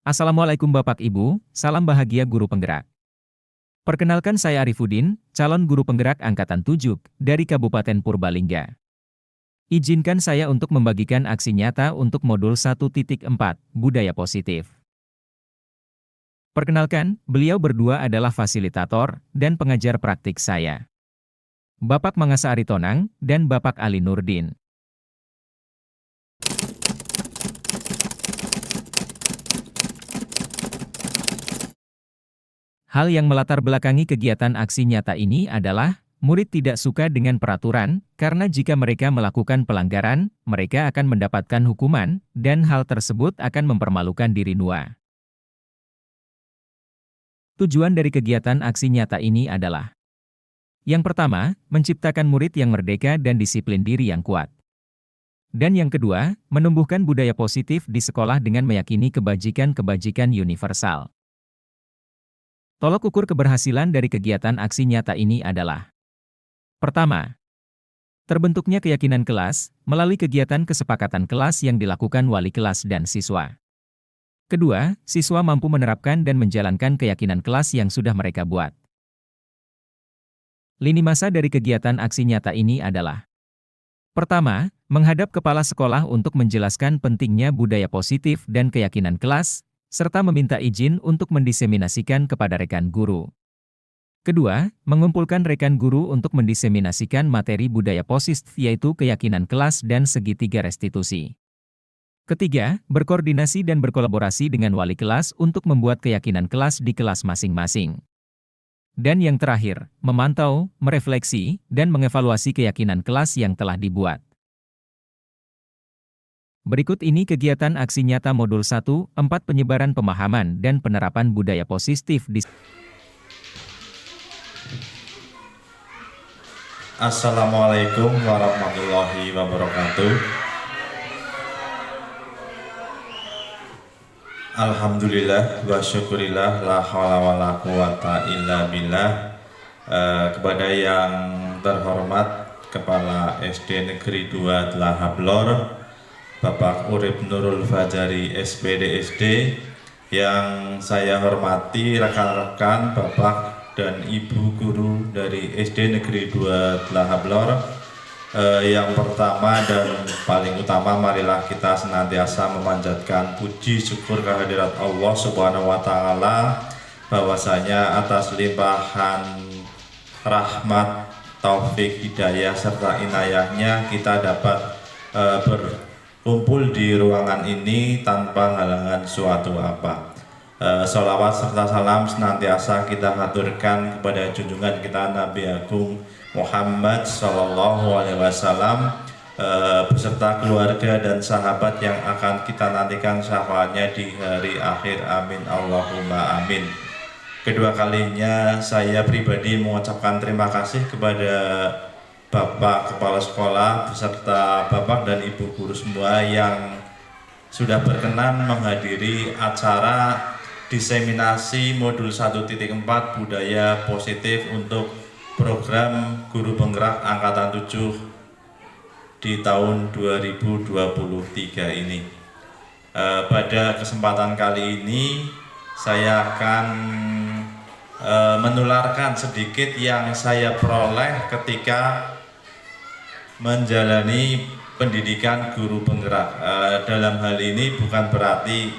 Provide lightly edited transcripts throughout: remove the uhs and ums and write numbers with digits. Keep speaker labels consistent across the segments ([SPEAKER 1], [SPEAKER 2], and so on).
[SPEAKER 1] Assalamualaikum Bapak Ibu, salam bahagia guru penggerak. Perkenalkan saya Arifudin, calon guru penggerak Angkatan 7 dari Kabupaten Purbalingga. Izinkan saya untuk membagikan aksi nyata untuk modul 1.4, Budaya Positif. Perkenalkan, beliau berdua adalah fasilitator dan pengajar praktik saya. Bapak Mangasa Aritonang dan Bapak Ali Nurdin. Hal yang melatar belakangi kegiatan aksi nyata ini adalah, murid tidak suka dengan peraturan, karena jika mereka melakukan pelanggaran, mereka akan mendapatkan hukuman, dan hal tersebut akan mempermalukan diri NUA. Tujuan dari kegiatan aksi nyata ini adalah: yang pertama, menciptakan murid yang merdeka dan disiplin diri yang kuat. Dan yang kedua, menumbuhkan budaya positif di sekolah dengan meyakini kebajikan-kebajikan universal. Tolok ukur keberhasilan dari kegiatan aksi nyata ini adalah: pertama, terbentuknya keyakinan kelas melalui kegiatan kesepakatan kelas yang dilakukan wali kelas dan siswa. Kedua, siswa mampu menerapkan dan menjalankan keyakinan kelas yang sudah mereka buat. Lini masa dari kegiatan aksi nyata ini adalah: pertama, menghadap kepala sekolah untuk menjelaskan pentingnya budaya positif dan keyakinan kelas, serta meminta izin untuk mendiseminasikan kepada rekan guru. Kedua, mengumpulkan rekan guru untuk mendiseminasikan materi budaya positif yaitu keyakinan kelas dan segitiga restitusi. Ketiga, berkoordinasi dan berkolaborasi dengan wali kelas untuk membuat keyakinan kelas di kelas masing-masing. Dan yang terakhir, memantau, merefleksi, dan mengevaluasi keyakinan kelas yang telah dibuat. Berikut ini kegiatan aksi nyata modul 1, 4 penyebaran pemahaman dan penerapan budaya positif di...
[SPEAKER 2] Assalamualaikum warahmatullahi wabarakatuh. Alhamdulillah wa syukurillah la hawla wa la quwata illa billah. Kepada yang terhormat Kepala SD Negeri 2 Tlahablor, Bapak Urip Nurul Fajari SPD SD, yang saya hormati rekan-rekan Bapak dan Ibu guru dari SD Negeri 2 Tlahablor. Yang pertama dan paling utama, marilah kita senantiasa memanjatkan puji syukur kehadirat Allah Subhanahu wa Ta'ala, bahwasanya atas limpahan rahmat, taufik, hidayah serta inayahnya kita dapat berkumpul di ruangan ini tanpa halangan suatu apa. Sholawat serta salam senantiasa kita haturkan kepada junjungan kita Nabi Agung Muhammad Sallallahu Alaihi Wasallam, beserta keluarga dan sahabat yang akan kita nantikan syafaatnya di hari akhir. Amin Allahumma amin. Kedua kalinya saya pribadi mengucapkan terima kasih kepada Bapak Kepala Sekolah beserta Bapak dan Ibu guru semua yang sudah berkenan menghadiri acara diseminasi modul 1.4 budaya positif untuk program guru penggerak Angkatan 7 di tahun 2023 ini. Pada kesempatan kali ini saya akan menularkan sedikit yang saya peroleh ketika menjalani pendidikan guru penggerak. Dalam hal ini bukan berarti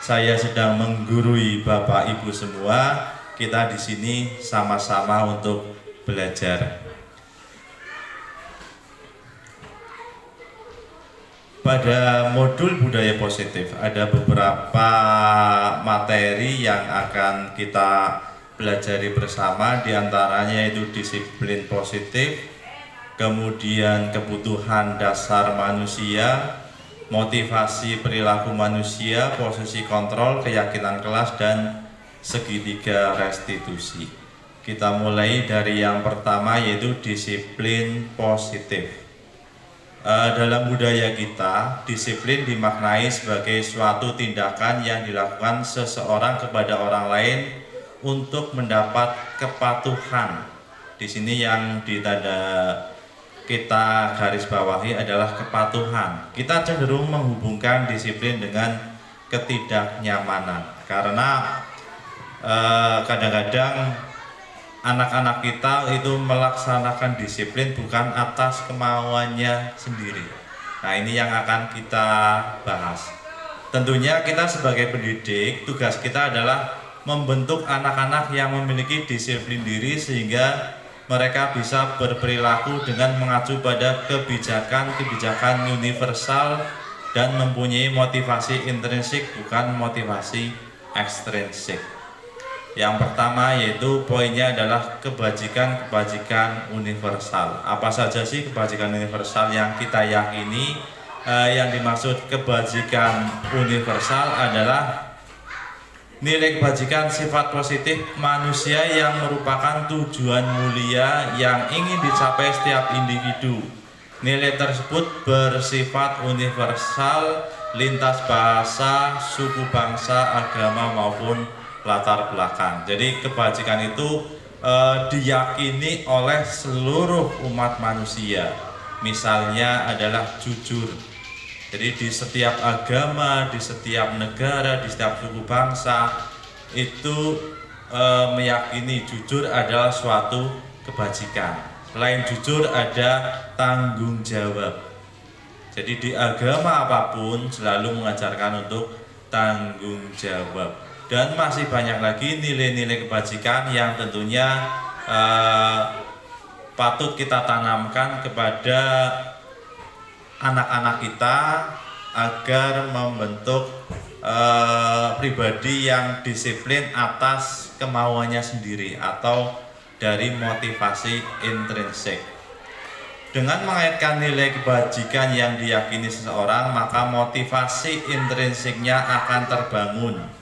[SPEAKER 2] saya sedang menggurui Bapak Ibu semua. Kita di sini sama-sama untuk belajar. Pada modul budaya positif ada beberapa materi yang akan kita pelajari bersama, diantaranya itu disiplin positif, kemudian kebutuhan dasar manusia, motivasi perilaku manusia, posisi kontrol, keyakinan kelas, dan segitiga restitusi. Kita mulai dari yang pertama, yaitu disiplin positif. Dalam budaya kita, disiplin dimaknai sebagai suatu tindakan yang dilakukan seseorang kepada orang lain untuk mendapat kepatuhan. Di sini yang ditanda kita garis bawahi adalah kepatuhan. Kita cenderung menghubungkan disiplin dengan ketidaknyamanan. Karena kadang-kadang anak-anak kita itu melaksanakan disiplin bukan atas kemauannya sendiri. Nah, ini yang akan kita bahas. Tentunya kita sebagai pendidik, tugas kita adalah membentuk anak-anak yang memiliki disiplin diri sehingga mereka bisa berperilaku dengan mengacu pada kebijakan-kebijakan universal dan mempunyai motivasi intrinsik bukan motivasi ekstrinsik. Yang pertama yaitu poinnya adalah kebajikan-kebajikan universal. Apa saja sih kebajikan universal yang kita yakini? Yang dimaksud kebajikan universal adalah nilai kebajikan sifat positif manusia yang merupakan tujuan mulia yang ingin dicapai setiap individu. Nilai tersebut bersifat universal lintas bahasa, suku bangsa, agama maupun latar belakang. Jadi kebajikan itu diyakini oleh seluruh umat manusia. Misalnya adalah jujur. Jadi di setiap agama, di setiap negara, di setiap suku bangsa itu meyakini jujur adalah suatu kebajikan. Selain jujur ada tanggung jawab. Jadi di agama apapun selalu mengajarkan untuk tanggung jawab. Dan masih banyak lagi nilai-nilai kebajikan yang tentunya patut kita tanamkan kepada anak-anak kita agar membentuk pribadi yang disiplin atas kemauannya sendiri atau dari motivasi intrinsik. Dengan mengaitkan nilai kebajikan yang diyakini seseorang, maka motivasi intrinsiknya akan terbangun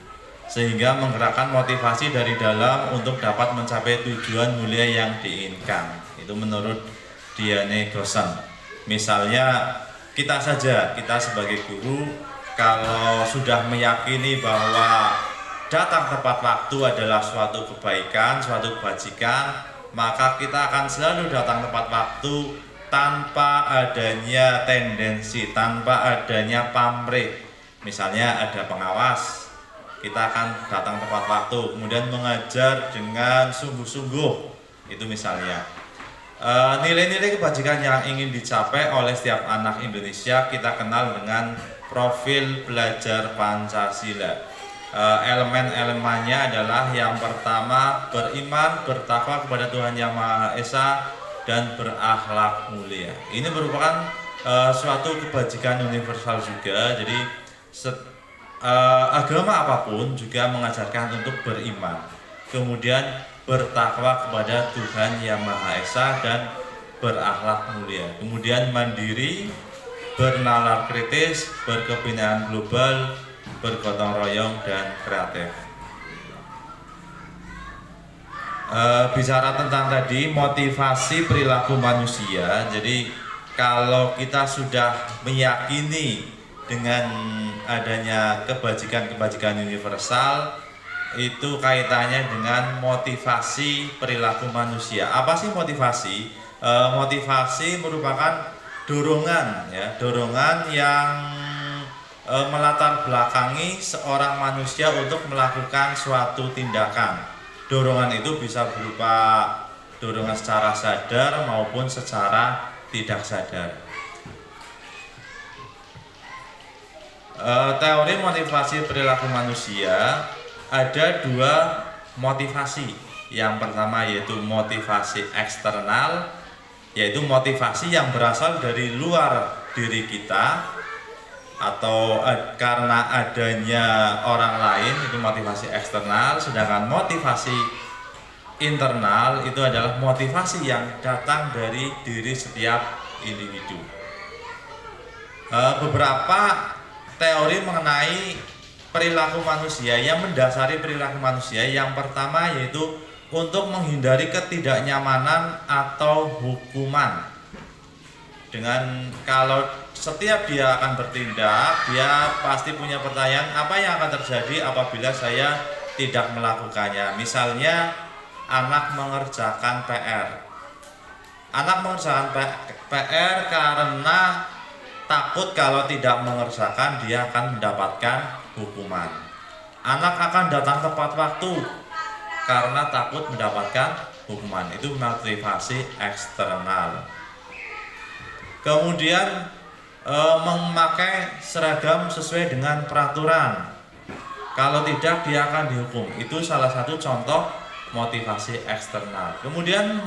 [SPEAKER 2] sehingga menggerakkan motivasi dari dalam untuk dapat mencapai tujuan mulia yang diinginkan. Itu menurut Diane Gosen. Misalnya kita saja, kita sebagai guru kalau sudah meyakini bahwa datang tepat waktu adalah suatu kebaikan, suatu kebajikan, maka kita akan selalu datang tepat waktu tanpa adanya tendensi, tanpa adanya pamrih. Misalnya ada pengawas, kita akan datang tepat waktu, kemudian mengajar dengan sungguh-sungguh. Itu misalnya nilai-nilai kebajikan yang ingin dicapai oleh setiap anak Indonesia kita kenal dengan profil belajar Pancasila. Elemen-elemennya adalah yang pertama beriman, bertakwa kepada Tuhan Yang Maha Esa, dan berakhlak mulia. Ini merupakan suatu kebajikan universal juga. Jadi agama apapun juga mengajarkan untuk beriman, kemudian bertakwa kepada Tuhan Yang Maha Esa dan berakhlak mulia, kemudian mandiri, bernalar kritis, berkebinaan global, bergotong royong, dan kreatif. Bicara tentang tadi motivasi perilaku manusia, jadi kalau kita sudah meyakini dengan adanya kebajikan-kebajikan universal, itu kaitannya dengan motivasi perilaku manusia. Apa sih motivasi? Motivasi merupakan dorongan, ya, dorongan yang melatar belakangi seorang manusia untuk melakukan suatu tindakan. Dorongan itu bisa berupa dorongan secara sadar maupun secara tidak sadar. Teori motivasi perilaku manusia ada dua motivasi. Yang pertama yaitu motivasi eksternal, yaitu motivasi yang berasal dari luar diri kita atau karena adanya orang lain, itu motivasi eksternal. Sedangkan motivasi internal itu adalah motivasi yang datang dari diri setiap individu. Beberapa teori mengenai perilaku manusia yang mendasari perilaku manusia. Yang pertama yaitu untuk menghindari ketidaknyamanan atau hukuman. Dengan kalau setiap dia akan bertindak, dia pasti punya pertanyaan, apa yang akan terjadi apabila saya tidak melakukannya. Misalnya anak mengerjakan PR. Anak mengerjakan PR karena takut kalau tidak mengerjakan dia akan mendapatkan hukuman. Anak akan datang tepat waktu karena takut mendapatkan hukuman. Itu motivasi eksternal. Kemudian memakai seragam sesuai dengan peraturan. Kalau tidak dia akan dihukum. Itu salah satu contoh motivasi eksternal. Kemudian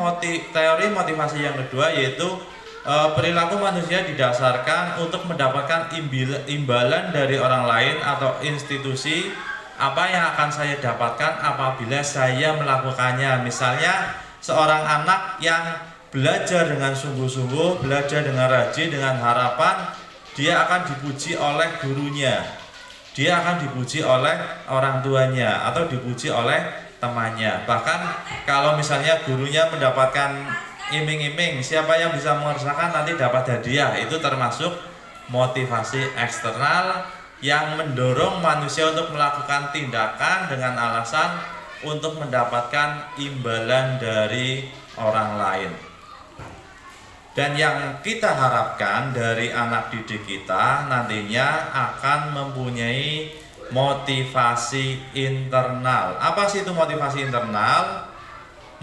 [SPEAKER 2] teori motivasi yang kedua yaitu perilaku manusia didasarkan untuk mendapatkan imbalan dari orang lain atau institusi. Apa yang akan saya dapatkan apabila saya melakukannya. Misalnya seorang anak yang belajar dengan sungguh-sungguh, belajar dengan rajin, dengan harapan dia akan dipuji oleh gurunya, dia akan dipuji oleh orang tuanya, atau dipuji oleh temannya. Bahkan kalau misalnya gurunya mendapatkan iming-iming, siapa yang bisa mengerjakan nanti dapat hadiah. Itu termasuk motivasi eksternal yang mendorong manusia untuk melakukan tindakan dengan alasan untuk mendapatkan imbalan dari orang lain. Dan yang kita harapkan dari anak didik kita nantinya akan mempunyai motivasi internal. Apa sih itu motivasi internal?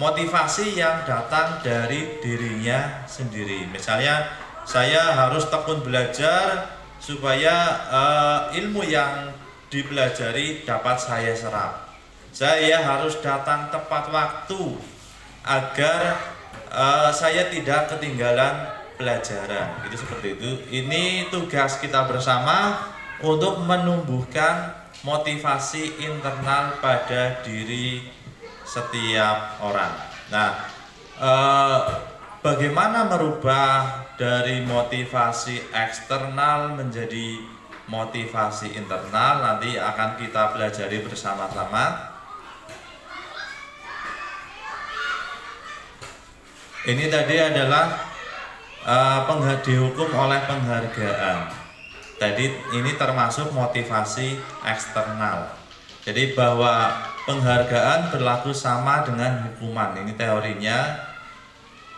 [SPEAKER 2] Motivasi yang datang dari dirinya sendiri. Misalnya saya harus tekun belajar supaya ilmu yang dipelajari dapat saya serap. Saya harus datang tepat waktu agar saya tidak ketinggalan pelajaran. Itu seperti itu. Ini tugas kita bersama untuk menumbuhkan motivasi internal pada diri setiap orang. Nah, bagaimana merubah dari motivasi eksternal menjadi motivasi internal nanti akan kita pelajari bersama-sama. Ini tadi adalah dihukum oleh penghargaan. Tadi ini termasuk motivasi eksternal. Jadi bahwa penghargaan berlaku sama dengan hukuman. Ini teorinya,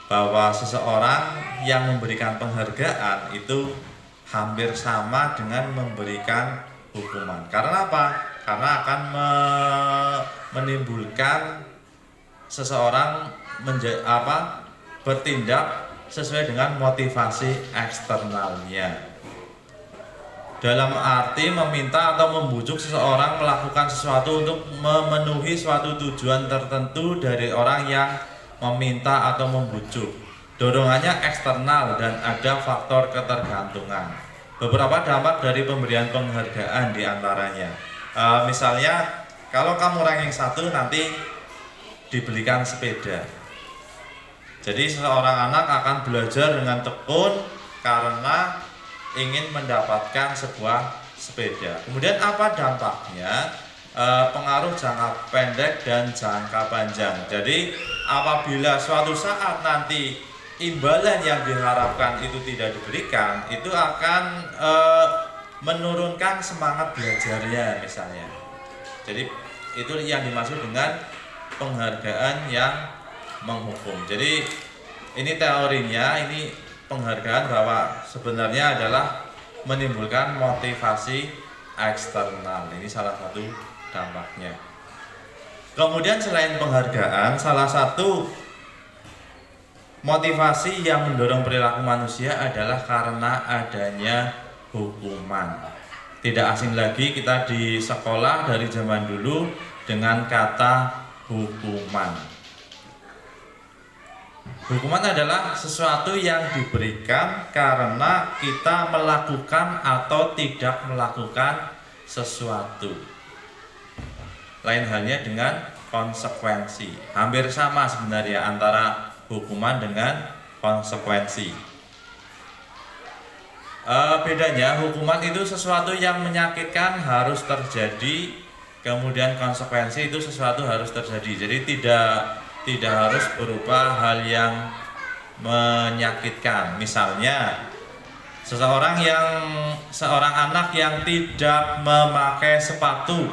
[SPEAKER 2] bahwa seseorang yang memberikan penghargaan itu hampir sama dengan memberikan hukuman. Karena apa? Karena akan menimbulkan seseorang bertindak sesuai dengan motivasi eksternalnya. Dalam arti meminta atau membujuk seseorang melakukan sesuatu untuk memenuhi suatu tujuan tertentu dari orang yang meminta atau membujuk. Dorongannya eksternal dan ada faktor ketergantungan. Beberapa dampak dari pemberian penghargaan diantaranya, misalnya kalau kamu ranking 1 nanti dibelikan sepeda. Jadi seorang anak akan belajar dengan tekun karena ingin mendapatkan sebuah sepeda. Kemudian apa dampaknya? Pengaruh jangka pendek dan jangka panjang. Jadi apabila suatu saat nanti imbalan yang diharapkan itu tidak diberikan, itu akan menurunkan semangat belajarnya misalnya. Jadi itu yang dimaksud dengan penghargaan yang menghukum. Jadi ini teorinya, ini penghargaan bahwa sebenarnya adalah menimbulkan motivasi eksternal. Ini salah satu dampaknya. Kemudian selain penghargaan, salah satu motivasi yang mendorong perilaku manusia adalah karena adanya hukuman. Tidak asing lagi kita di sekolah dari zaman dulu dengan kata hukuman. Hukuman adalah sesuatu yang diberikan karena kita melakukan atau tidak melakukan sesuatu. Lain halnya dengan konsekuensi. Hampir sama sebenarnya antara hukuman dengan konsekuensi. Bedanya hukuman itu sesuatu yang menyakitkan harus terjadi, kemudian konsekuensi itu sesuatu harus terjadi. Jadi tidak harus berupa hal yang menyakitkan. Misalnya seorang anak yang tidak memakai sepatu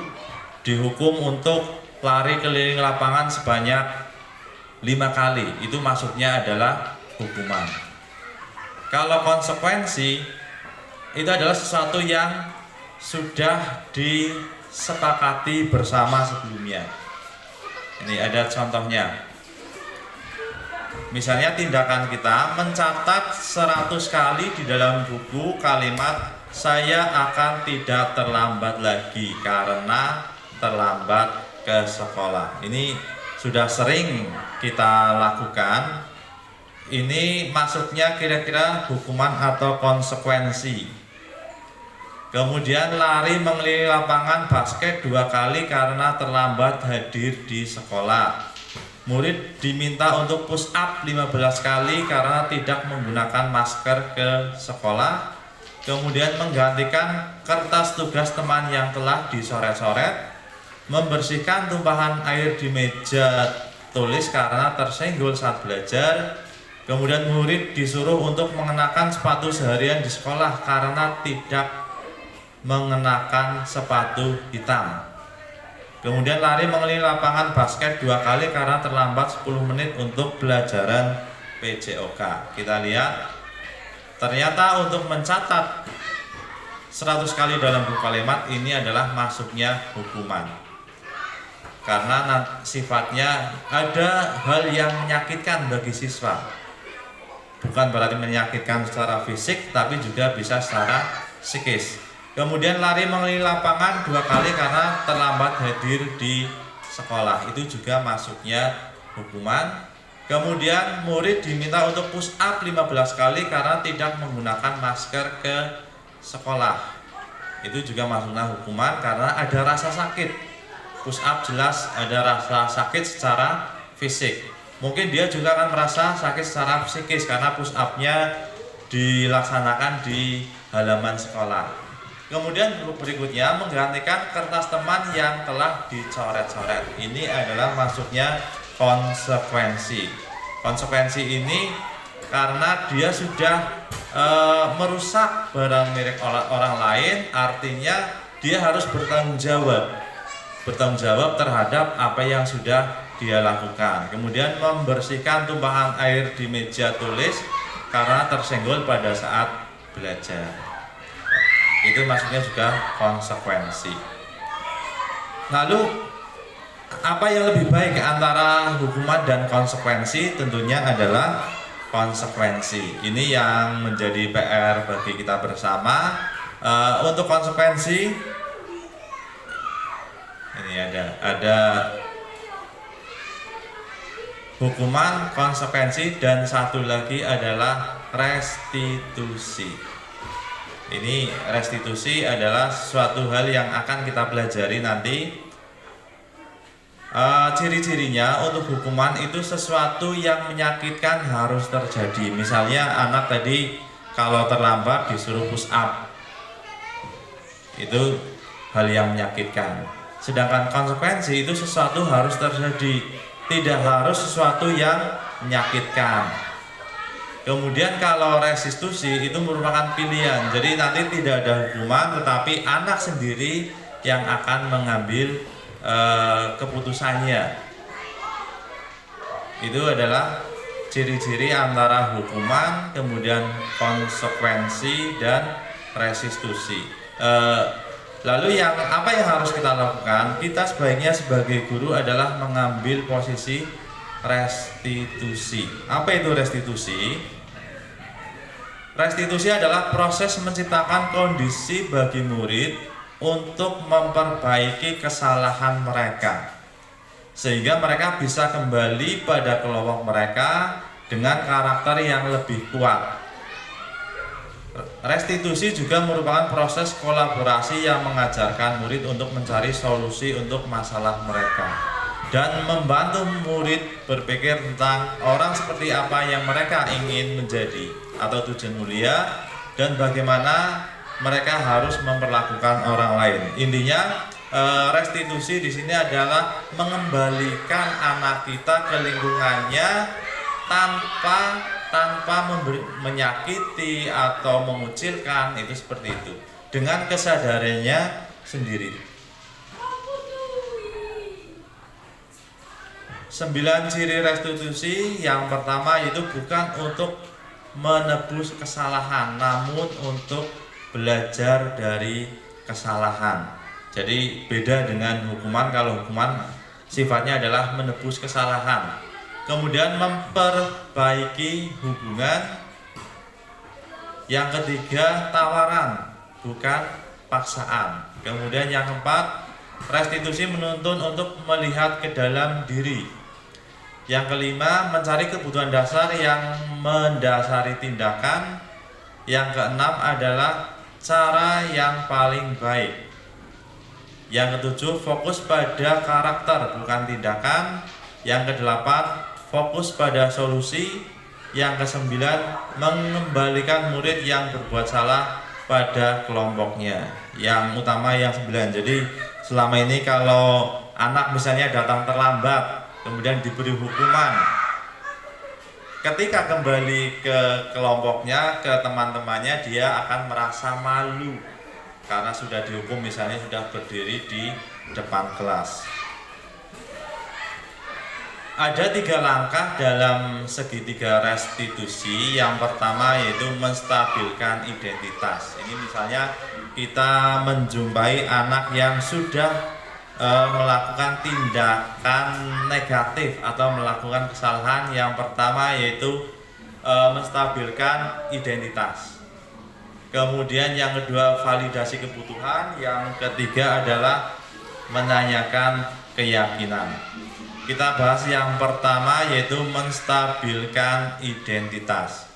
[SPEAKER 2] dihukum untuk lari keliling lapangan sebanyak 5 kali. Itu maksudnya adalah hukuman. Kalau konsekuensi itu adalah sesuatu yang sudah disepakati bersama sebelumnya. Ini ada contohnya. Misalnya tindakan kita mencatat 100 kali di dalam buku kalimat saya akan tidak terlambat lagi karena terlambat ke sekolah. Ini sudah sering kita lakukan. Ini maksudnya kira-kira hukuman atau konsekuensi. Kemudian lari mengelilingi lapangan basket 2 kali karena terlambat hadir di sekolah. Murid diminta untuk push up 15 kali karena tidak menggunakan masker ke sekolah. Kemudian menggantikan kertas tugas teman yang telah dicoret-coret. Membersihkan tumpahan air di meja tulis karena tersenggol saat belajar. Kemudian murid disuruh untuk mengenakan sepatu seharian di sekolah karena tidak mengenakan sepatu hitam. Kemudian lari mengelilingi lapangan basket 2 kali karena terlambat 10 menit untuk pelajaran PJOK. Kita lihat, ternyata untuk mencatat 100 kali dalam buku kalimat ini adalah masuknya hukuman. Karena sifatnya ada hal yang menyakitkan bagi siswa. Bukan berarti menyakitkan secara fisik, tapi juga bisa secara psikis. Kemudian lari mengelilingi lapangan 2 kali karena terlambat hadir di sekolah. Itu juga masuknya hukuman. Kemudian murid diminta untuk push up 15 kali karena tidak menggunakan masker ke sekolah. Itu juga masuknya hukuman karena ada rasa sakit. Push up jelas ada rasa sakit secara fisik. Mungkin dia juga akan merasa sakit secara psikis karena push up-nya dilaksanakan di halaman sekolah. Kemudian berikutnya menggantikan kertas teman yang telah dicoret-coret. Ini adalah masuknya konsekuensi. Konsekuensi ini karena dia sudah merusak barang milik orang lain, artinya dia harus bertanggung jawab terhadap apa yang sudah dia lakukan. Kemudian membersihkan tumpahan air di meja tulis karena tersenggol pada saat belajar. Itu maksudnya juga konsekuensi. Lalu apa yang lebih baik antara hukuman dan konsekuensi? Tentunya adalah konsekuensi. Ini yang menjadi PR bagi kita bersama. Untuk konsekuensi ini ada hukuman, konsekuensi, dan satu lagi adalah restitusi. Ini restitusi adalah suatu hal yang akan kita pelajari nanti. Ciri-cirinya untuk hukuman itu sesuatu yang menyakitkan harus terjadi. Misalnya anak tadi kalau terlambat disuruh push up, itu hal yang menyakitkan. Sedangkan konsekuensi itu sesuatu harus terjadi, tidak harus sesuatu yang menyakitkan. Kemudian kalau restitusi itu merupakan pilihan, jadi nanti tidak ada hukuman, tetapi anak sendiri yang akan mengambil keputusannya. Itu adalah ciri-ciri antara hukuman, kemudian konsekuensi, dan restitusi. Lalu apa yang harus kita lakukan? Kita sebaiknya sebagai guru adalah mengambil posisi restitusi. Apa itu restitusi? Restitusi adalah proses menciptakan kondisi bagi murid untuk memperbaiki kesalahan mereka, sehingga mereka bisa kembali pada kelompok mereka dengan karakter yang lebih kuat. Restitusi juga merupakan proses kolaborasi yang mengajarkan murid untuk mencari solusi untuk masalah mereka dan membantu murid berpikir tentang orang seperti apa yang mereka ingin menjadi atau tujuan mulia, dan bagaimana mereka harus memperlakukan orang lain. Intinya restitusi di sini adalah mengembalikan anak kita ke lingkungannya tanpa menyakiti atau mengucilkan, itu seperti itu, dengan kesadarannya sendiri. 9 ciri restitusi. Yang pertama itu bukan untuk menebus kesalahan, namun untuk belajar dari kesalahan. Jadi beda dengan hukuman, kalau hukuman sifatnya adalah menebus kesalahan. Kemudian memperbaiki hubungan. Yang ketiga, tawaran, bukan paksaan. Kemudian yang keempat, restitusi menuntun untuk melihat ke dalam diri. Yang kelima, mencari kebutuhan dasar yang mendasari tindakan. Yang keenam adalah cara yang paling baik. Yang ketujuh, fokus pada karakter bukan tindakan. Yang kedelapan, fokus pada solusi. Yang kesembilan, mengembalikan murid yang berbuat salah pada kelompoknya. Yang utama yang 9. Jadi selama ini kalau anak misalnya datang terlambat, kemudian diberi hukuman, ketika kembali ke kelompoknya, ke teman-temannya, dia akan merasa malu karena sudah dihukum, misalnya sudah berdiri di depan kelas. Ada 3 langkah dalam segitiga restitusi. Yang pertama yaitu menstabilkan identitas. Ini misalnya kita menjumpai anak yang sudah melakukan tindakan negatif atau melakukan kesalahan. Yang pertama yaitu menstabilkan identitas. Kemudian yang kedua, validasi kebutuhan. Yang ketiga adalah menanyakan keyakinan. Kita bahas yang pertama yaitu menstabilkan identitas.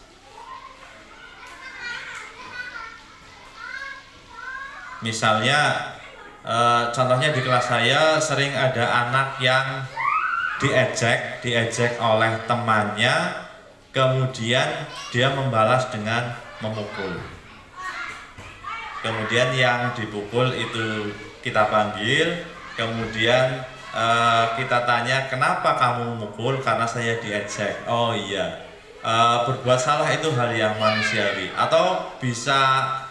[SPEAKER 2] Misalnya contohnya di kelas saya sering ada anak yang diejek oleh temannya, kemudian dia membalas dengan memukul. Kemudian yang dipukul itu kita panggil, kemudian kita tanya, kenapa kamu memukul? Karena saya diejek. Oh iya, berbuat salah itu hal yang manusiawi. Atau bisa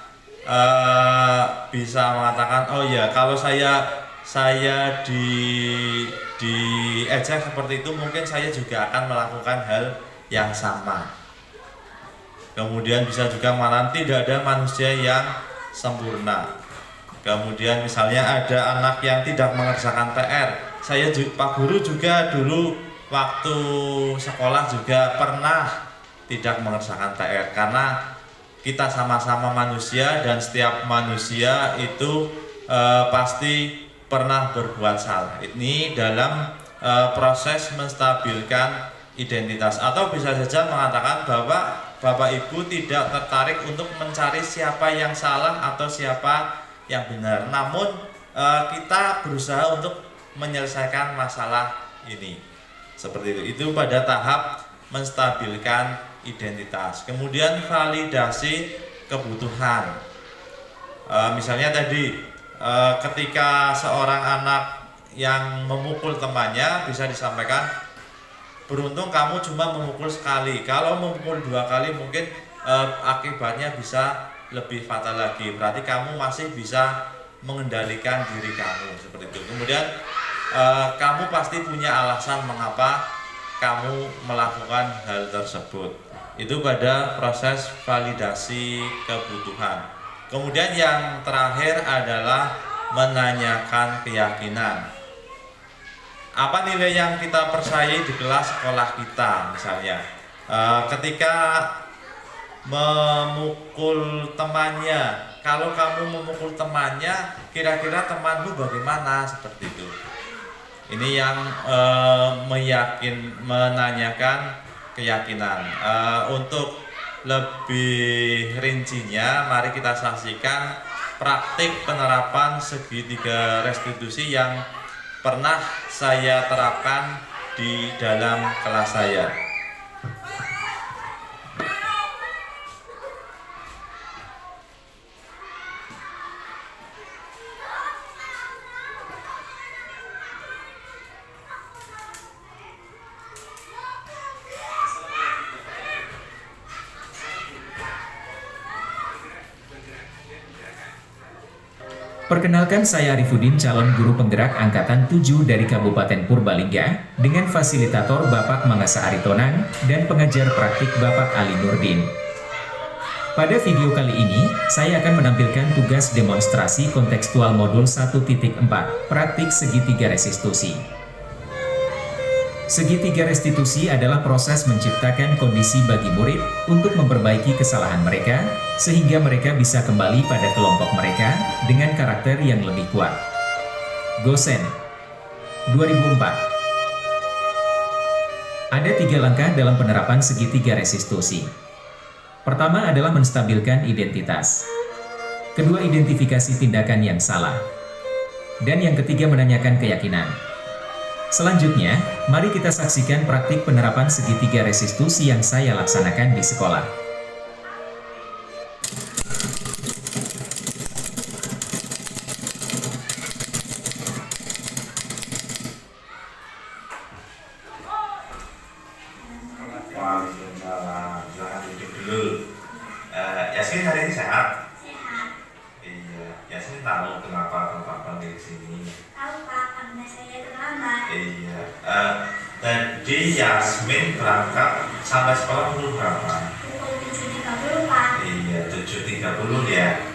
[SPEAKER 2] mengatakan, oh iya, kalau saya diejek seperti itu, mungkin saya juga akan melakukan hal yang sama. Kemudian bisa juga mengatakan tidak ada manusia yang sempurna. Kemudian misalnya ada anak yang tidak mengerjakan PR. Pak Guru juga dulu waktu sekolah juga pernah tidak mengerjakan PR, karena kita sama-sama manusia dan setiap manusia itu pasti pernah berbuat salah. Ini dalam proses menstabilkan identitas. Atau bisa saja mengatakan bahwa Bapak Ibu tidak tertarik untuk mencari siapa yang salah atau siapa yang benar, namun kita berusaha untuk menyelesaikan masalah ini. Seperti itu pada tahap menstabilkan identitas. Kemudian validasi kebutuhan. Misalnya tadi ketika seorang anak yang memukul temannya, bisa disampaikan, beruntung kamu cuma memukul sekali. Kalau memukul 2 kali mungkin akibatnya bisa lebih fatal lagi. Berarti kamu masih bisa mengendalikan diri kamu, seperti itu. Kemudian kamu pasti punya alasan mengapa kamu melakukan hal tersebut. Itu pada proses validasi kebutuhan. Kemudian yang terakhir adalah menanyakan keyakinan. Apa nilai yang kita percayai di kelas sekolah kita, misalnya ketika memukul temannya, kalau kamu memukul temannya, kira-kira temanmu bagaimana, seperti itu. Ini yang menanyakan keyakinan. Untuk lebih rincinya, mari kita saksikan praktik penerapan segitiga restitusi yang pernah saya terapkan di dalam kelas saya.
[SPEAKER 1] Perkenalkan, saya Arifudin, calon guru penggerak Angkatan 7 dari Kabupaten Purbalingga, dengan fasilitator Bapak Mangasa Aritonang dan pengajar praktik Bapak Ali Nurdin. Pada video kali ini, saya akan menampilkan tugas demonstrasi kontekstual modul 1.4, praktik segitiga restitusi. Segitiga restitusi adalah proses menciptakan kondisi bagi murid untuk memperbaiki kesalahan mereka, sehingga mereka bisa kembali pada kelompok mereka dengan karakter yang lebih kuat. Gosen 2004. Ada 3 langkah dalam penerapan segitiga restitusi. Pertama adalah menstabilkan identitas. Kedua, identifikasi tindakan yang salah. Dan yang ketiga, menanyakan keyakinan. Selanjutnya, mari kita saksikan praktik penerapan segitiga restitusi yang saya laksanakan di sekolah.
[SPEAKER 2] Waalaikumsalam. Silahkan duduk dulu. Yasmin hari ini sehat?
[SPEAKER 3] Sehat.
[SPEAKER 2] Iya. Yasmin tahu kenapa Bapak panggil di sini?
[SPEAKER 3] Tahu Pak, karena saya terlambat.
[SPEAKER 2] Iya. Tadi Yasmin berangkat sampai sekolah pukul berapa?
[SPEAKER 3] Pukul 7.30 Pak.
[SPEAKER 2] Iya, 7.30 ya.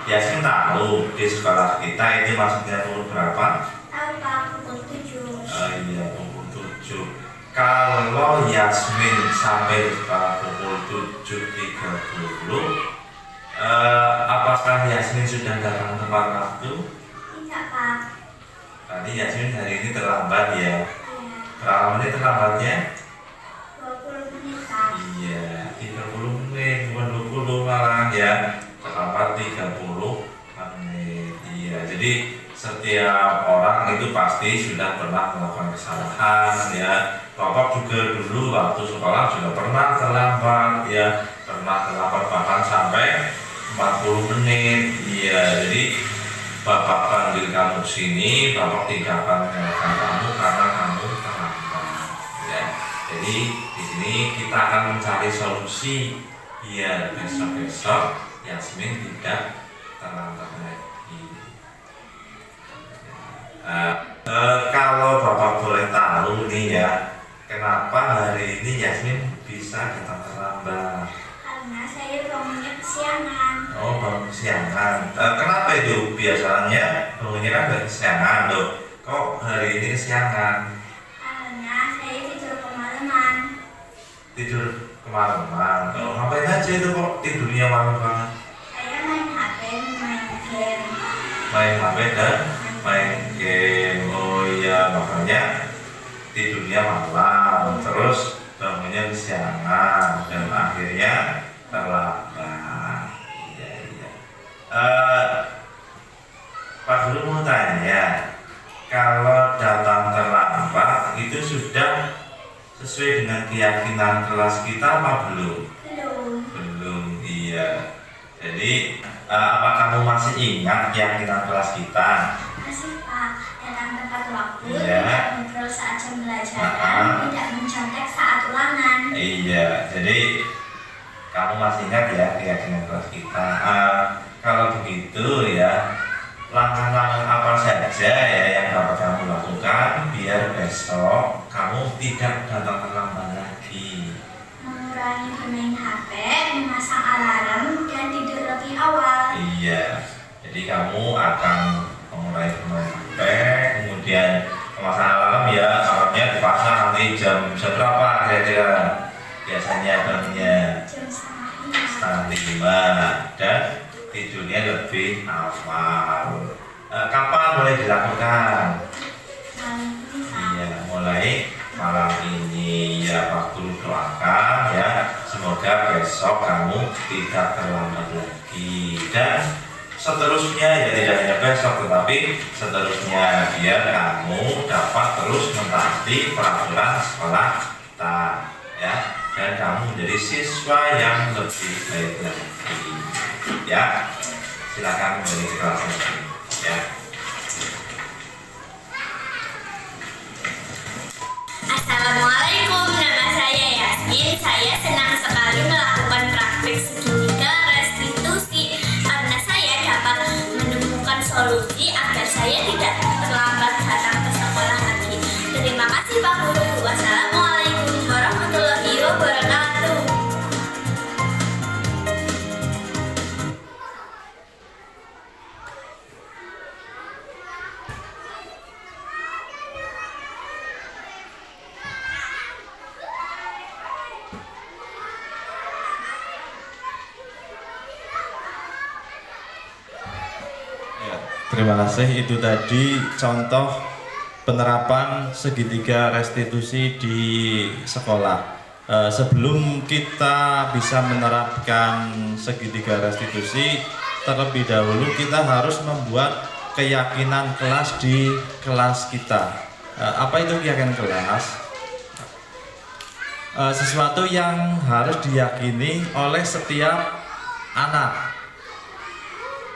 [SPEAKER 2] Yasmin tahu di sekolah kita ini masuknya pukul berapa?
[SPEAKER 3] Tahu Pak, pukul 7.
[SPEAKER 2] Iya, pukul 7. Kalau Yasmin sampai di sekolah pukul 7.30, apakah Yasmin sudah datang tepat waktu?
[SPEAKER 3] Tidak Pak.
[SPEAKER 2] Tadi Yasmin hari ini terlambat ya.
[SPEAKER 3] Iya.
[SPEAKER 2] Berapa menit terlambatnya?
[SPEAKER 3] 20 menit Pak.
[SPEAKER 2] Iya, 30 menit, bukan 20 malah ya. Terlambat 30 menit. Iya, jadi setiap orang itu pasti sudah pernah melakukan kesalahan ya. Bapak juga dulu waktu sekolah juga pernah terlambat ya, pernah terlambat bahkan sampai 40 menit. Iya, jadi Bapak panggil kamu sini, Bapak tidak akan menyalahkan kamu karena kamu terlambat. Ya, jadi di sini kita akan mencari solusi biar besok-besok Yasmin tidak terlambat lagi. Kalau Bapak boleh tahu nih ya, kenapa hari ini Yasmin bisa datang terlambat?
[SPEAKER 3] Karena saya bangunnya kesiangan.
[SPEAKER 2] Oh, bangun kesiangan. Kenapa itu? Biasanya bangunnya kan nggak kesiangan loh. Kok hari ini kesiangan?
[SPEAKER 3] Karena saya tidur kemalaman.
[SPEAKER 2] Tidur kemalaman. Oh, ngapain aja itu kok tidurnya malam banget?
[SPEAKER 3] Saya main HP, main game.
[SPEAKER 2] Main HP dan main game. Oh iya, makanya tidurnya malam, terus bangunnya kesiangan dan akhirnya terlambat. Iya, iya. Pak Guru mau tanya, kalau datang terlambat itu sudah sesuai dengan keyakinan kelas kita apa belum?
[SPEAKER 3] Belum.
[SPEAKER 2] Belum, iya. Jadi apa kamu masih ingat keyakinan kelas kita?
[SPEAKER 3] Masih Pak, datang tepat waktu,
[SPEAKER 2] Iya.
[SPEAKER 3] tidak ngobrol saat jam pelajaran, tidak mencontek saat ulangan.
[SPEAKER 2] Iya, jadi kamu masih ingat ya keyakinan kelas kita. Kalau begitu ya, langkah-langkah apa saja ya yang dapat kamu lakukan biar besok kamu tidak datang terlambat lagi.
[SPEAKER 3] Mengurangi bermain HP, memasang alarm, dan tidur lebih awal.
[SPEAKER 2] Iya, jadi kamu akan mengurangi bermain HP, kemudian memasang alarm ya, alarmnya dipasang nanti jam berapa kira-kira biasanya bangunnya?
[SPEAKER 3] Jam setengah
[SPEAKER 2] Setengah 5 dan tidurnya lebih awal. Kapan mulai dilakukan?
[SPEAKER 3] malam ini Pak.
[SPEAKER 2] Iya, mulai malam ini ya. Pak Guru doakan ya, semoga besok kamu tidak terlambat lagi dan seterusnya ya, tidak hanya besok tetapi seterusnya biar kamu dapat terus mentaati peraturan sekolah kita ya, dan kamu menjadi siswa yang lebih baik lagi ya. Silakan kembali ke kelas ya.
[SPEAKER 3] Assalamualaikum, nama saya Yasmin. Saya senang sekali melakukan praktik segitiga restitusi karena saya dapat menemukan solusi agar saya tidak terlambat datang ke sekolah lagi. Terima kasih Pak Guru. Wassalamualaikum warahmatullahi wabarakatuh.
[SPEAKER 2] Terima kasih. Itu tadi contoh penerapan segitiga restitusi di sekolah. Sebelum kita bisa menerapkan segitiga restitusi, terlebih dahulu kita harus membuat keyakinan kelas di kelas kita. Apa itu keyakinan kelas? Sesuatu yang harus diyakini oleh setiap anak.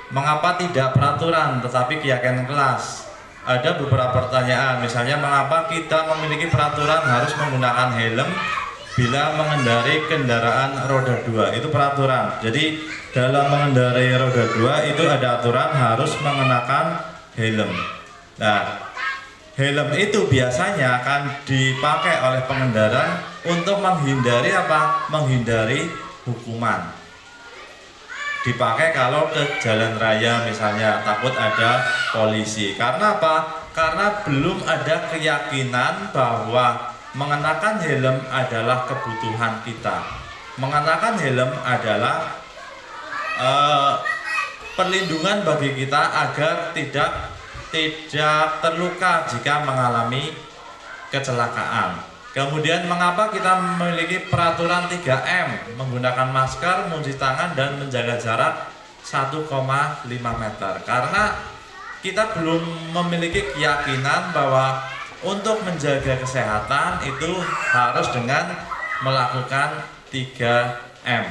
[SPEAKER 2] Mengapa tidak peraturan tetapi keyakinan kelas? Ada beberapa pertanyaan, misalnya mengapa kita memiliki peraturan harus menggunakan helm bila mengendarai kendaraan roda 2? Itu peraturan. Jadi dalam mengendarai roda 2 itu ada aturan harus mengenakan helm. Nah, helm itu biasanya akan dipakai oleh pengendara untuk menghindari apa? Menghindari hukuman. Dipakai kalau ke jalan raya misalnya, takut ada polisi. Karena apa? Karena belum ada keyakinan bahwa mengenakan helm adalah kebutuhan kita. Mengenakan helm adalah perlindungan bagi kita agar tidak terluka jika mengalami kecelakaan. Kemudian mengapa kita memiliki peraturan 3M, menggunakan masker, mencuci tangan, dan menjaga jarak 1,5 meter? Karena kita belum memiliki keyakinan bahwa untuk menjaga kesehatan itu harus dengan melakukan 3M.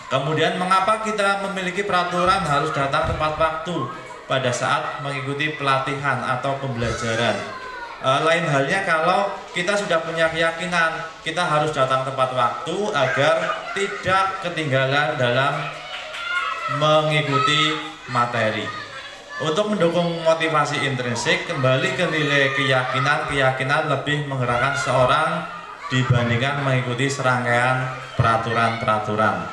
[SPEAKER 2] Kemudian mengapa kita memiliki peraturan harus datang tepat waktu pada saat mengikuti pelatihan atau pembelajaran? Lain halnya kalau kita sudah punya keyakinan kita harus datang tepat waktu agar tidak ketinggalan dalam mengikuti materi. Untuk mendukung motivasi intrinsik, kembali ke nilai keyakinan lebih menggerakkan seorang dibandingkan mengikuti serangkaian peraturan-peraturan.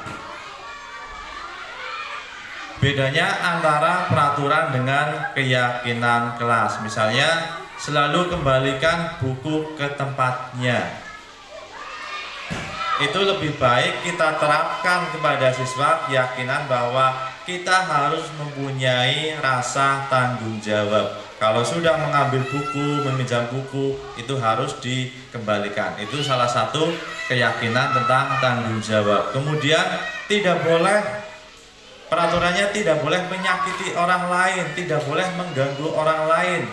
[SPEAKER 2] Bedanya antara peraturan dengan keyakinan kelas, misalnya selalu kembalikan buku ke tempatnya. Itu lebih baik kita terapkan kepada siswa keyakinan bahwa kita harus mempunyai rasa tanggung jawab. Kalau sudah mengambil buku, meminjam buku, itu harus dikembalikan. Itu salah satu keyakinan tentang tanggung jawab. Kemudian tidak boleh, peraturannya tidak boleh menyakiti orang lain, tidak boleh mengganggu orang lain.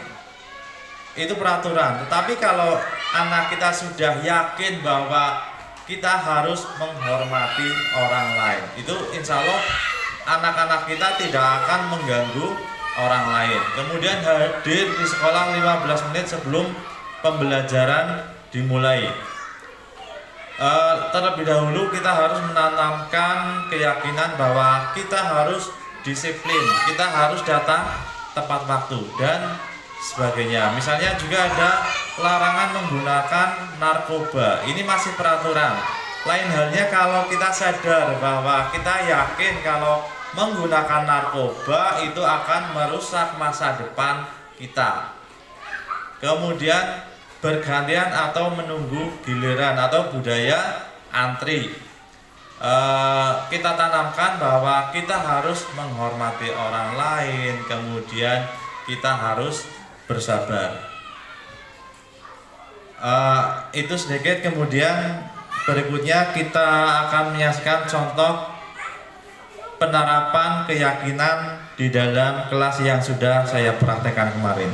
[SPEAKER 2] Itu peraturan. Tetapi kalau anak kita sudah yakin bahwa kita harus menghormati orang lain, itu insya Allah anak-anak kita tidak akan mengganggu orang lain. Kemudian hadir di sekolah 15 menit sebelum pembelajaran dimulai. Terlebih dahulu kita harus menanamkan keyakinan bahwa kita harus disiplin, kita harus datang tepat waktu dan sebagainya. Misalnya juga ada larangan menggunakan narkoba. Ini masih peraturan. Lain halnya kalau kita sadar bahwa kita yakin kalau menggunakan narkoba itu akan merusak masa depan kita. Kemudian bergantian atau menunggu giliran atau budaya antri. Kita tanamkan bahwa kita harus menghormati orang lain, kemudian kita harus bersabar. Itu sedikit. Kemudian berikutnya kita akan menyaksikan contoh penerapan keyakinan di dalam kelas yang sudah saya praktekkan kemarin.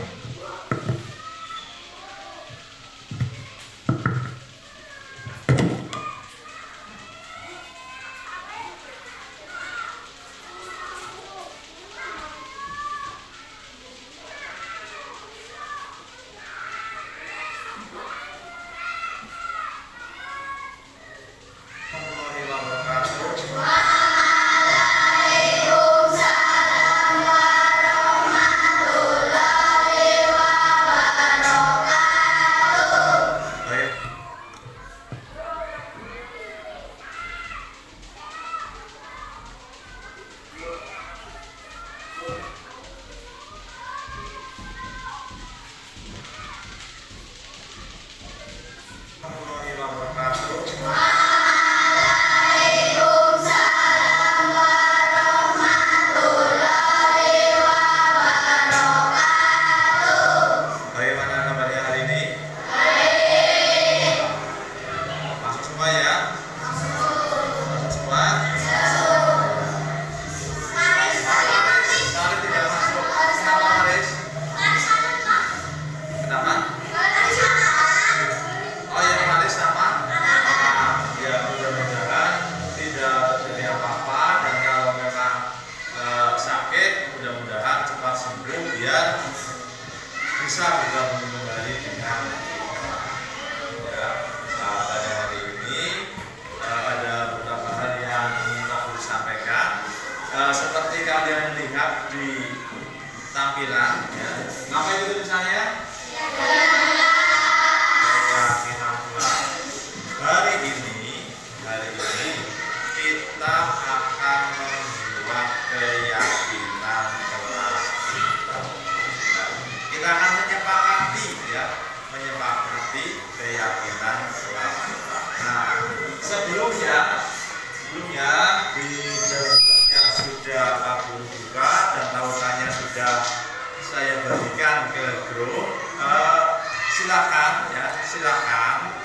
[SPEAKER 2] silakan ya, silakan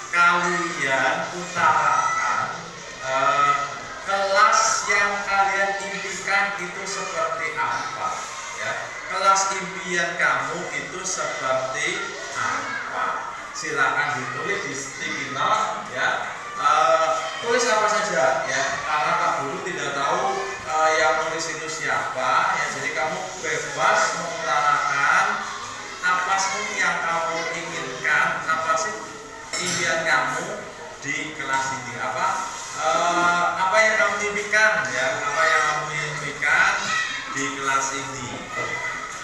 [SPEAKER 2] kalian utarakan kelas yang kalian impikan itu seperti apa ya. Kelas impian kamu itu seperti apa? Silakan ditulis di sticky note ya. Tulis apa saja ya, karena Kak Guru tidak tahu yang nulis itu siapa ya. Jadi kamu bebas mengutarakan apa sih yang kamu inginkan, apa sih impian kamu di kelas ini, apa yang kamu impikan ya, apa yang kamu impikan di kelas ini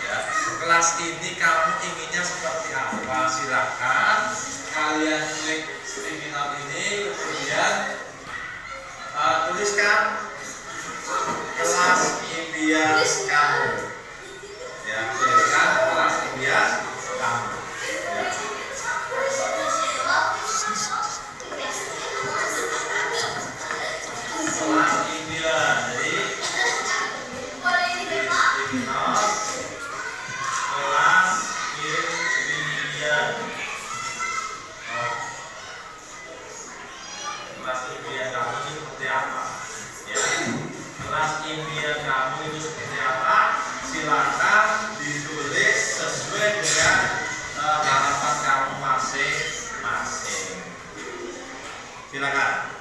[SPEAKER 2] ya. Kelas ini kamu inginnya seperti apa? Silakan kalian klik sticky note ini, kemudian tuliskan kelas impian kamu ya, tuliskan kelas impian kamu ya. Kelas impian, jadi kelas impian, kelas impian kamu itu seperti apa ya? Kelas impian kamu itu seperti apa? Silakan ditulis sesuai dengan harapan kamu masing-masing. Silakan.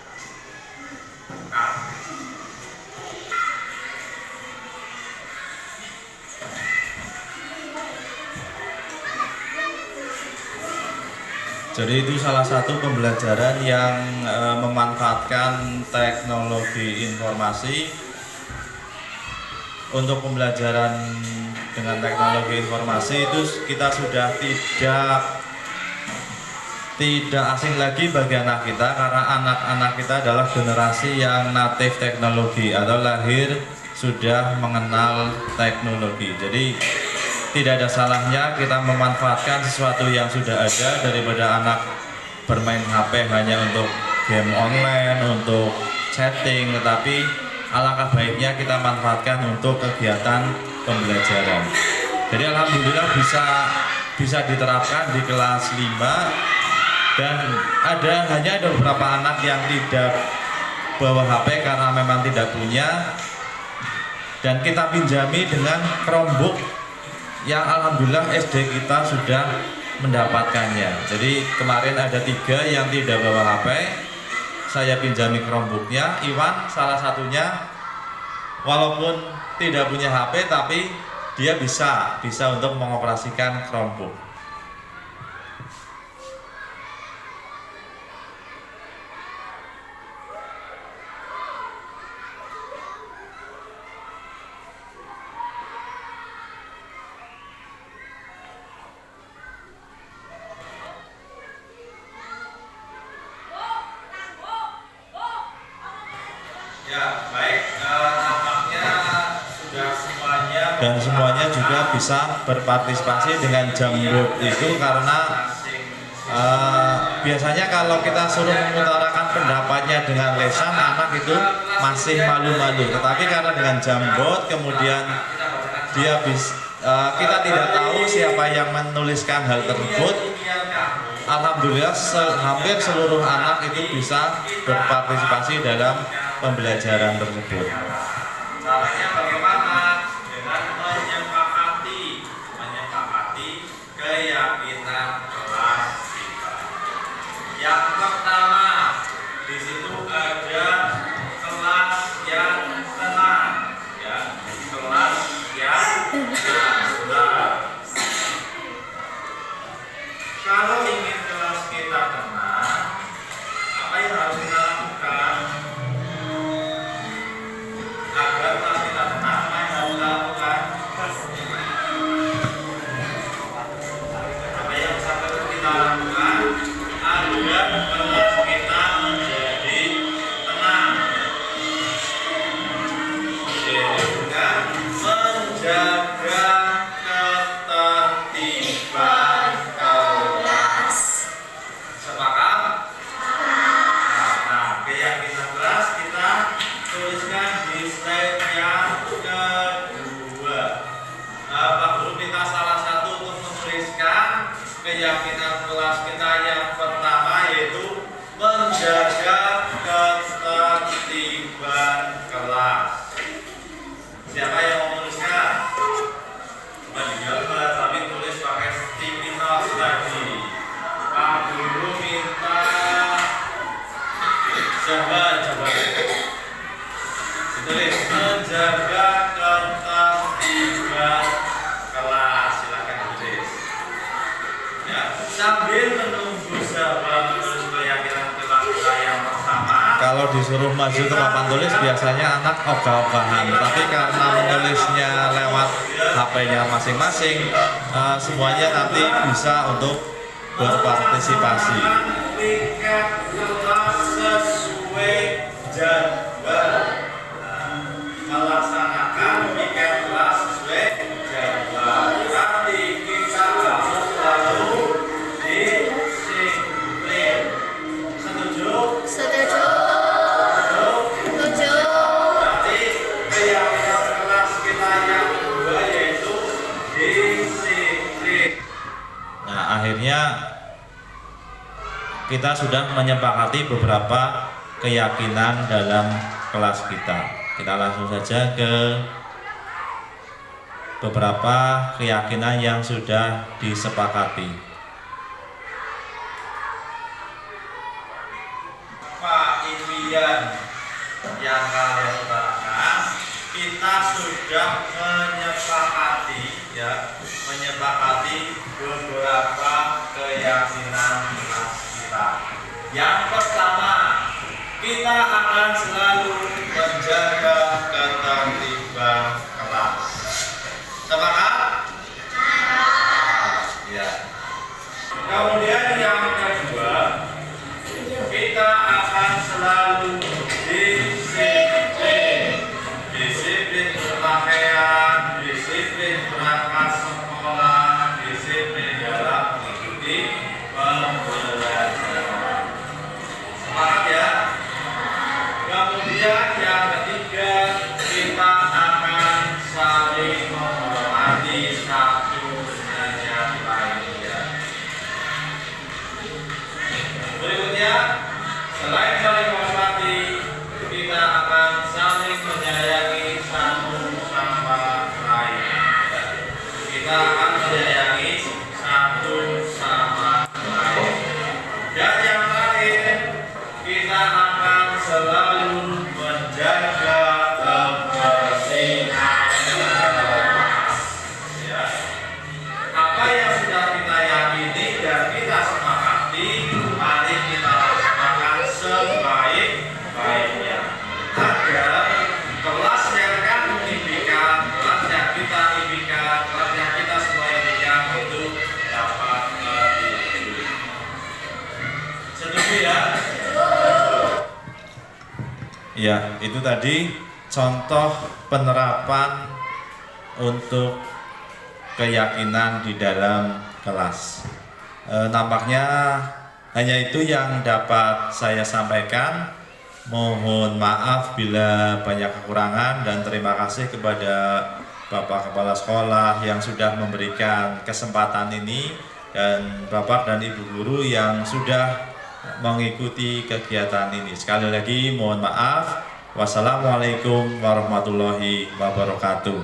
[SPEAKER 2] Jadi itu salah satu pembelajaran yang memanfaatkan teknologi informasi. Untuk pembelajaran dengan teknologi informasi itu kita sudah tidak asing lagi bagi anak kita, karena anak-anak kita adalah generasi yang natif teknologi atau lahir sudah mengenal teknologi. Jadi tidak ada salahnya kita memanfaatkan sesuatu yang sudah ada daripada anak bermain HP hanya untuk game online, untuk chatting, tetapi alangkah baiknya kita manfaatkan untuk kegiatan pembelajaran. Jadi alhamdulillah bisa diterapkan di kelas 5, dan hanya ada beberapa anak yang tidak bawa HP karena memang tidak punya, dan kita pinjami dengan Chromebook yang alhamdulillah SD kita sudah mendapatkannya. Jadi kemarin ada 3 yang tidak bawa HP, saya pinjami Chromebooknya. Iwan salah satunya, walaupun tidak punya HP tapi dia bisa untuk mengoperasikan Chromebook. Ya, baik, nampaknya sudah semuanya, dan semuanya juga bisa berpartisipasi dengan Jamboard itu, karena biasanya kalau kita suruh mengutarakan pendapatnya dengan lesan, anak itu masih malu-malu. Tetapi karena dengan Jamboard kemudian kita tidak tahu siapa yang menuliskan hal tersebut. Alhamdulillah hampir seluruh anak itu bisa berpartisipasi dalam pembelajaran tersebut. Caranya bagaimana? Dengan menyepakati keyakinan kelas kita. Yang pertama, di situ ada kelas yang tenang, ya, kelas yang tenang. Kalau ingin kelas kita tenang, apa yang harus kita lakukan? Agar kelas kita tenang, apa yang harus kita lakukan? Apa yang harus kita lakukan agar kelas kita menjadi tenang? Dengan menjaga ketertiban kelas. keyakinan kelas kita yang pertama yaitu menjaga ketertiban kelas. Siapa yang mau menuliskan? Coba digambar, tapi tulis pakai sticky notes tadi. Pak Guru minta coba ditulis menjaga ketertiban kelas. Silakan ditulis. Ya, sambil menunggu sahabat menulis keyakinan kelas kita yang pertama. Kalau disuruh maju ke papan tulis biasanya anak ogah-ogahan, tapi karena menulisnya lewat HP-nya masing-masing, semuanya nanti bisa untuk berpartisipasi. Tiket kelas sesuai jadwal. Melaksanakan tiket kelas sesuai jadwal. Nanti kita harus selalu disiplin. Setuju?
[SPEAKER 3] Setuju. Setuju.
[SPEAKER 2] Nanti keyakinan kelas kita yang kedua yaitu disiplin. Nah, akhirnya kita sudah menyepakati beberapa keyakinan dalam kelas kita. Kita langsung saja ke beberapa keyakinan yang sudah disepakati. Pak impian yang kalian utarakan, kita sudah menyepakati beberapa keyakinan kelas kita. Yang pertama, kita akan selalu menjaga ketertiban kelas. Sepakat? Ya. Kemudian yang kedua, kita akan selalu disiplin. Disiplin berpakaian, disiplin berangkat sekolah, disiplin dalam mengikuti pembelajaran. Sepakat ya? Kemudian yang ketiga, kita akan saling menghormati satu dengan yang lainnya. Berikutnya, selain saling menghormati, kita akan saling menyayangi satu sama lain. Kita akan menyayangi satu sama lain. Dan yang terakhir, kita akan selalu menjaga kebersihan kelas. Ya. Apa yang sudah kita yakini dan kita sepakati, mari kita laksanakan sebaik-baiknya agar kelas yang kamu impikan, kelas yang kita impikan, kelas yang kita semua impikan itu dapat terwujud. Setuju ya? Ya, itu tadi contoh penerapan untuk keyakinan di dalam kelas. Nampaknya hanya itu yang dapat saya sampaikan. Mohon maaf bila banyak kekurangan dan terima kasih kepada Bapak Kepala Sekolah yang sudah memberikan kesempatan ini dan Bapak dan Ibu Guru yang sudah mengikuti kegiatan ini. Sekali lagi mohon maaf. Wassalamualaikum warahmatullahi wabarakatuh.